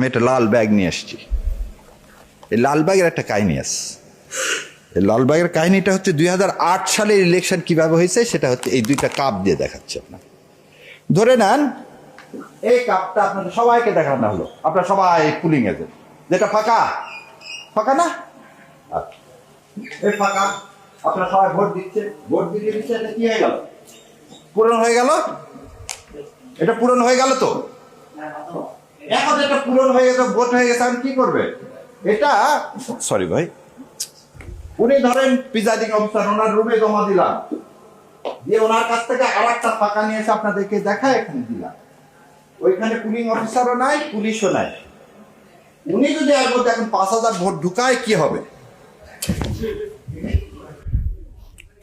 আমি একটা লাল ব্যাগ নিয়ে এসেছি। এই লাল ব্যাগের একটা কাহিনী আছে। এই লাল ব্যাগের কাহিনীটা হচ্ছে 2008 সালের ইলেকশন কিভাবে হয়েছে সেটা হচ্ছে এই দুইটা কাপ দিয়ে দেখাচ্ছে। আপনার ধরে নেন এই কাপটা আপনাদের সবাইকে দেখানো হলো, আপনারা সবাই পুলিং এজেন্ট, যেটা ফাঁকা ফাঁকা না, এই ফাঁকা, আপনারা সবাই ভোট দিচ্ছে, ভোট দিয়ে দিচ্ছে, এটা কি হয়ে গেল? পূরণ হয়ে গেল। এটা পূরণ হয়ে গেল তো। এখন এটা পূরণ হয়ে গেছে, ভোট হয়ে গেছে, আমি কি করবে এটা? সরি ভাই, উনি ধরেন প্রিজাইডিং অফিসার, ওনার রুমে জমা দিলাম, দিয়ে ওনার কাছ থেকে আর একটা ফাঁকা নিয়ে এসে আপনাদেরকে দেখায় এখানে দিলাম। ওইখানে পুলিং অফিসারও নাই, পুলিশও নাই। উনি যদি এর মধ্যে এখন 5000 ভোট ঢুকায় কি হবে?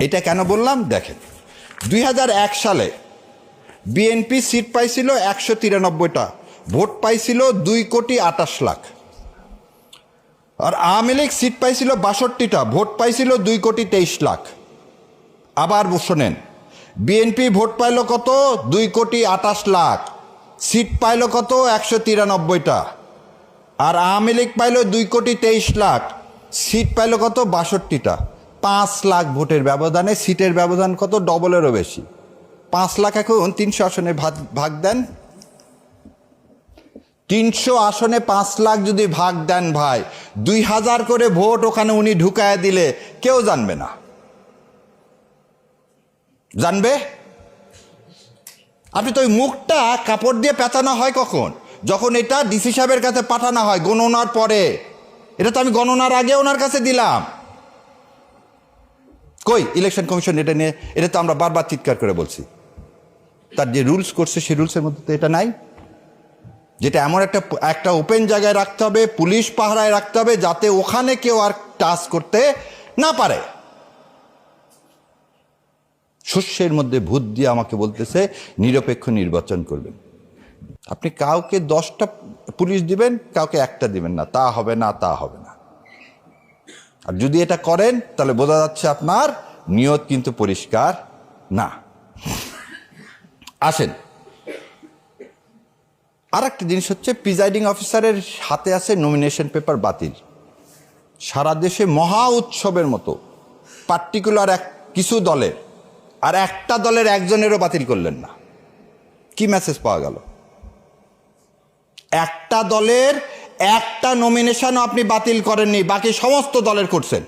এটা কেন বললাম দেখেন, 2001 সালে বিএনপি সিট পাইছিল 193টা, ভোট পাইছিল 2,28,00,000। আর আওয়ামী লীগ সিট পাইছিল 62টা, ভোট পাইছিল 2,23,00,000। আবার শোনেন, বিএনপি ভোট পাইল কত? 2,28,00,000, সিট পাইল কত? 193টা। আর আওয়ামী লীগ পাইল 2,23,00,000, সিট পাইল কত? 62টা। 5 লাখ ভোটের ব্যবধানে সিটের ব্যবধান কত? ডবলেরও বেশি। 5 লাখ এখন 300 আসনে ভাগ দেন। 300 আসনে 5 লাখ যদি ভাগ দেন ভাই, 2000 করে ভোট ওখানে উনি ঢুকায় দিলে কেউ জানবে না। জানবে? আপনি তো ওই মুখটা কাপড় দিয়ে পেঁচানো হয় কখন? যখন এটা ডিসি সাহেবের কাছে পাঠানো হয় গণনার পরে। এটা তো আমি গণনার আগে ওনার কাছে দিলাম। কই ইলেকশন কমিশন এটা নিয়ে? এটা তো আমরা বারবার চিৎকার করে বলছি। তার যে রুলস করছে সেই রুলসের মধ্যে তো এটা নাই, যেটা এমন একটা ওপেন জায়গায় রাখতে হবে, পুলিশ পাহারায় রাখতে হবে, যাতে ওখানে কেউ আর টাচ করতে না পারে। শস্যের মধ্যে ভূত দিয়ে আমাকে বলতেছে নিরপেক্ষ নির্বাচন করবেন। আপনি কাউকে 10টা পুলিশ দিবেন, কাউকে একটা দিবেন না, তা হবে না, তা হবে না। আর যদি এটা করেন তাহলে বোঝা যাচ্ছে আপনার নিয়ত কিন্তু পরিষ্কার না। আসেন, আর একটা জিনিস হচ্ছে, প্রিজাইডিং অফিসারের হাতে আছে নমিনেশন পেপার বাতিল। সারা দেশে মহা উৎসবের মতো পার্টিকুলার কিছু দলের, আর একটা দলের একজনেরও বাতিল করলেন না। কি মেসেজ পাওয়া গেল? একটা দলের একটা নমিনেশনও আপনি বাতিল করেননি, বাকি সমস্ত দলের করছেন।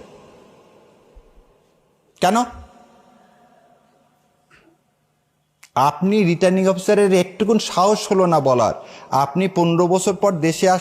কেন? আপনি রিটার্নিং অফিসারের একটুকুন সাহস হলো না বলার, আপনি 15 বছর পর দেশে